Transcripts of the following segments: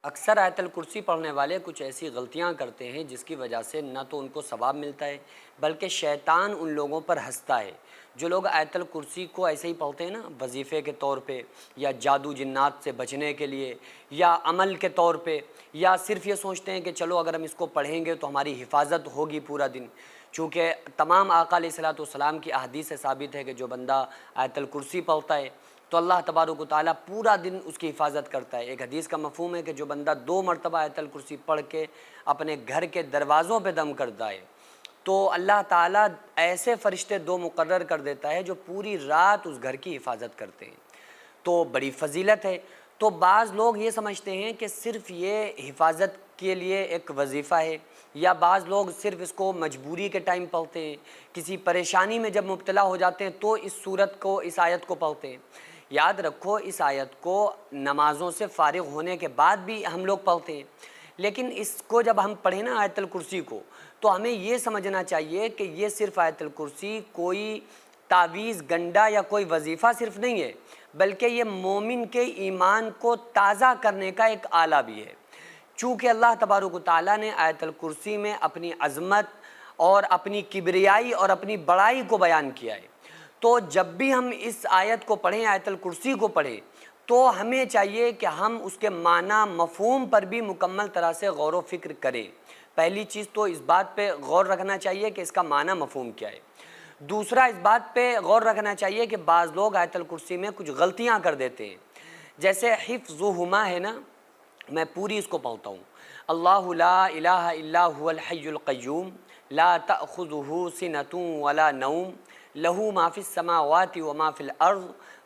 अक्सर आयतल कुर्सी पढ़ने वाले कुछ ऐसी गलतियां करते हैं जिसकी वजह से न तो उनको सवाब मिलता है बल्कि शैतान उन लोगों पर हंसता है। जो लोग आयतल कुर्सी को ऐसे ही पढ़ते हैं ना, वजीफ़े के तौर पे या जादू जिन्नात से बचने के लिए या अमल के तौर पे, या सिर्फ़ ये सोचते हैं कि चलो अगर हम इसको पढ़ेंगे तो हमारी हिफाजत होगी पूरा दिन। चूँकि तमाम आका अलैहिस्सलाम की अहदीस से साबित है कि जो बंदा आयतल कुर्सी पढ़ता है तो अल्लाह तबारक व तआला पूरा दिन उसकी हिफाजत करता है। एक हदीस का मफ़हूम है कि जो बंदा 2 मरतबा आयतल कुर्सी पढ़ के अपने घर के दरवाज़ों पे दम करता है तो अल्लाह ताला ऐसे फ़रिश्ते 2 मुकर्रर कर देता है जो पूरी रात उस घर की हिफाजत करते हैं। तो बड़ी फ़जीलत है। तो बाज़ लोग ये समझते हैं कि सिर्फ़ ये हिफाजत के लिए एक वजीफ़ा है, या बाज़ लोग सिर्फ़ इसको मजबूरी के टाइम पढ़ते हैं, किसी परेशानी में जब मुब्तला हो जाते हैं तो इस सूरत को, इस आयत को पढ़ते हैं। याद रखो, इस आयत को नमाज़ों से फ़ारिग़ होने के बाद भी हम लोग पढ़ते हैं, लेकिन इसको जब हम पढ़ें ना आयतल कुर्सी को, तो हमें ये समझना चाहिए कि ये सिर्फ़ आयतल कुर्सी कोई तावीज़, गंडा या कोई वजीफ़ा सिर्फ़ नहीं है, बल्कि ये मोमिन के ईमान को ताज़ा करने का एक आला भी है। चूँकि अल्लाह तबारक व तआला ने आयतल कुर्सी में अपनी अज़मत और अपनी किबरियाई और अपनी बड़ाई को बयान किया है, तो जब भी हम इस आयत को पढ़ें, आयतल कुर्सी को पढ़ें, तो हमें चाहिए कि हम उसके माना, मफ़हूम पर भी मुकम्मल तरह से गौर व फ़िक्र करें। पहली चीज़ तो इस बात पे गौर रखना चाहिए कि इसका माना, मफ़हूम क्या है। दूसरा, इस बात पे गौर रखना चाहिए कि बाज़ लोग आयतल कुर्सी में कुछ गलतियाँ कर देते हैं। जैसे हिफ़्ज़ुहुमा है ना, मैं पूरी इसको पढ़ता हूँ। अल्लाहु ला इलाहा इल्ला हुवल हय्युल क़य्यूम ला तअख़ुज़ुहु सिनतुन वला नौम लहू मा फ़िस समावाति व मा फ़िल अर्ज़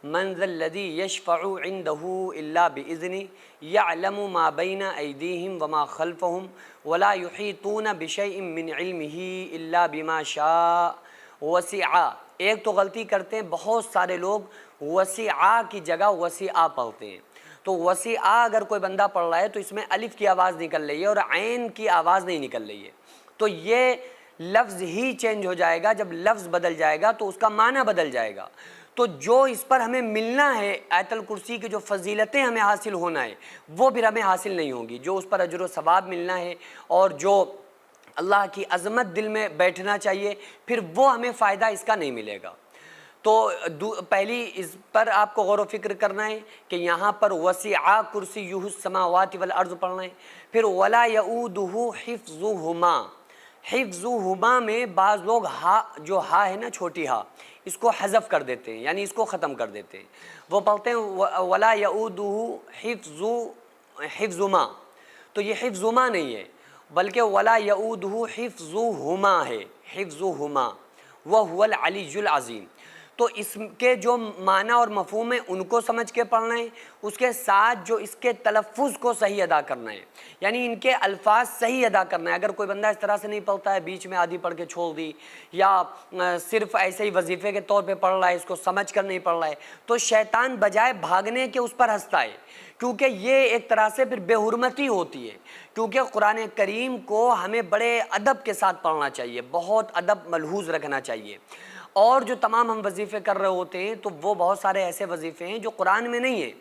मन ज़ल्लज़ी यशफ़अु इंदहु इल्ला बिइज़्निही यअलमु मा बैना अयदीहिम व मा ख़ल्फ़हुम वला युहीतूना बिशैइन मिन इल्मिही इल्ला बिमा शाअ वसिअ। एक तो गलती करते हैं बहुत सारे लोग, वसिअ की जगह वसिअ पढ़ते हैं। तो वसिअ अगर कोई बंदा पढ़ रहा है तो इसमें अलिफ की आवाज़ निकल रही है और ऐन की आवाज़ नहीं निकल रही है, तो ये लफ्ज़ ही चेंज हो जाएगा। जब लफ्ज़ बदल जाएगा तो उसका माना बदल जाएगा। तो जो इस पर हमें मिलना है, आयतल कुर्सी की जो फ़जीलतें हमें हासिल होना है, वो फिर हमें हासिल नहीं होंगी। जो उस पर अजर व सवाब मिलना है और जो अल्लाह की अज़मत दिल में बैठना चाहिए, फिर वो हमें फ़ायदा इसका नहीं मिलेगा। तो पहली इस पर आपको गौर व फ़िक्र करना है कि यहाँ पर वसिअ कुर्सियुहुस समावाति वल अर्ज़ पढ़ना है। फिर वला यऊदुहु हिफ़्ज़ुहुमा, हिफ़्ज़ुहुमा में बाज़ लोग हा, जो हा है ना, छोटी हा, इसको हज़फ कर देते हैं, यानी इसको ख़त्म कर देते हैं। वो पढ़ते हैं वला यऊदुहु हिफ़्ज़ुमा, तो ये हिफ़्ज़ुमा नहीं है बल्कि वला यऊदुहु हिफ़्ज़ुहुमा है, हिफ़्ज़ुहुमा व हुवल अलियुल अज़ीम। तो इसके जो माना और मफ़हूम है उनको समझ के पढ़ना है, उसके साथ जो इसके तलफ़्फ़ुज़ को सही अदा करना है, यानी इनके अल्फाज सही अदा करना है। अगर कोई बंदा इस तरह से नहीं पढ़ता है, बीच में आधी पढ़ के छोड़ दी, या सिर्फ़ ऐसे ही वजीफ़े के तौर पे पढ़ रहा है, इसको समझ कर नहीं पढ़ रहा है, तो शैतान बजाय भागने के उस पर हंसता है, क्योंकि ये एक तरह से फिर बेहुरमती होती है। क्योंकि कुरान करीम को हमें बड़े अदब के साथ पढ़ना चाहिए, बहुत अदब मलहूज़ रखना चाहिए। और जो तमाम हम वजीफ़े कर रहे होते हैं तो वो बहुत सारे ऐसे वजीफ़े हैं जो कुरान में नहीं है,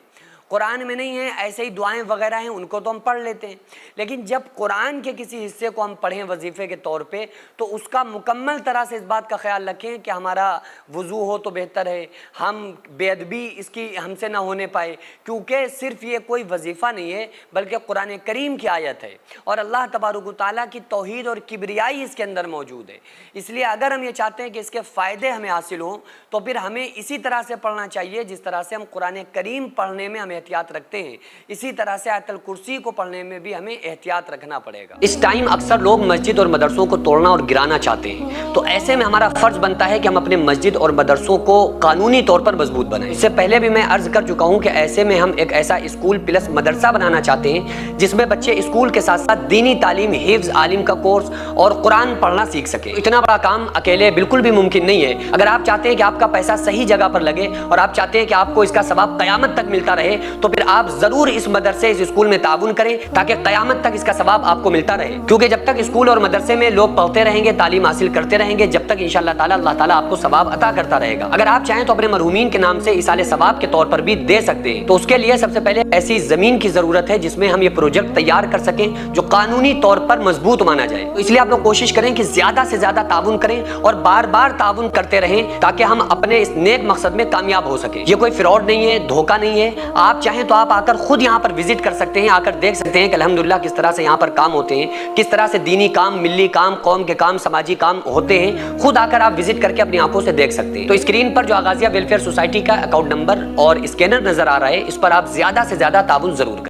कुरान में नहीं है, ऐसे ही दुआएं वगैरह हैं, उनको तो हम पढ़ लेते हैं। लेकिन जब कुरान के किसी हिस्से को हम पढ़ें वजीफ़े के तौर पे, तो उसका मुकम्मल तरह से इस बात का ख्याल रखें कि हमारा वज़ू हो तो बेहतर है, हम बेअदबी इसकी हमसे ना होने पाए, क्योंकि सिर्फ़ ये कोई वजीफ़ा नहीं है बल्कि कुरान करीम की आयत है और अल्लाह तबारक व तआला की तौहीद और किबरियाई इसके अंदर मौजूद है। इसलिए अगर हम ये चाहते हैं कि इसके फ़ायदे हमें हासिल हों तो फिर हमें इसी तरह से पढ़ना चाहिए जिस तरह से हम कुरान करीम पढ़ने में हमें एहतियात रखते हैं, इसी तरह से आयतल कुर्सी को पढ़ने में भी हमें एहतियात रखना पड़ेगा। इस टाइम अक्सर लोग मस्जिद और मदरसों को तोड़ना और गिराना चाहते हैं, तो ऐसे में हमारा फर्ज बनता है कि हम अपने मस्जिद और मदरसों को कानूनी तौर पर मजबूत बनाएं। इससे पहले भी मैं अर्ज कर चुका हूं कि ऐसे में हम एक ऐसा स्कूल प्लस मदरसा बनाना चाहते हैं जिसमें बच्चे स्कूल के साथ साथ दीनी तालीम, हिफ्ज, आलिम का कोर्स और कुरान पढ़ना सीख सके। इतना बड़ा काम अकेले बिल्कुल भी मुमकिन नहीं है। अगर आप चाहते हैं कि आपका पैसा सही जगह पर लगे और आप चाहते हैं कि आपको इसका सवाब क़यामत तक मिलता रहे, तो फिर आप जरूर इस मदरसे, इस स्कूल में ताउन करें, ताकि क़यामत तक इसका सवाब आपको मिलता रहे। क्योंकि जब तक स्कूल और मदरसे में लोग पढ़ते रहेंगे, तालीम हासिल करते रहेंगे, जब तक इंशाअल्लाह ताला अल्लाह ताला आपको सवाब अता करता रहेगा। अगर आप चाहें तो अपने मरहूमीन के नाम से इसाले सवाब के तौर पर भी दे सकते हैं। तो उसके लिए सबसे पहले ऐसी जमीन की जरूरत है जिसमें हम ये प्रोजेक्ट तैयार कर सकें, जो कानूनी तौर पर मजबूत माना जाए। तो इसलिए आप लोग कोशिश करें कि ज्यादा से ज्यादा ताउन करें और बार बार ताउन करते रहें, ताकि हम अपने इस नेक मकसद में कामयाब हो सके। ये कोई फ्रॉड नहीं है, धोखा नहीं है। आप चाहें तो आप आकर खुद यहाँ पर विजिट कर सकते हैं, आकर देख सकते हैं कि अल्हम्दुलिल्लाह किस तरह से यहाँ पर काम होते हैं, किस तरह से दीनी काम, मिल्ली काम, कौम के काम, समाजी काम होते हैं। खुद आकर आप विजिट करके अपनी आंखों से देख सकते हैं। तो स्क्रीन पर जो आगाजिया वेलफेयर सोसाइटी का अकाउंट नंबर और स्कैनर नजर आ रहा है, इस पर आप ज्यादा से ज्यादा ताउन जरूर करें।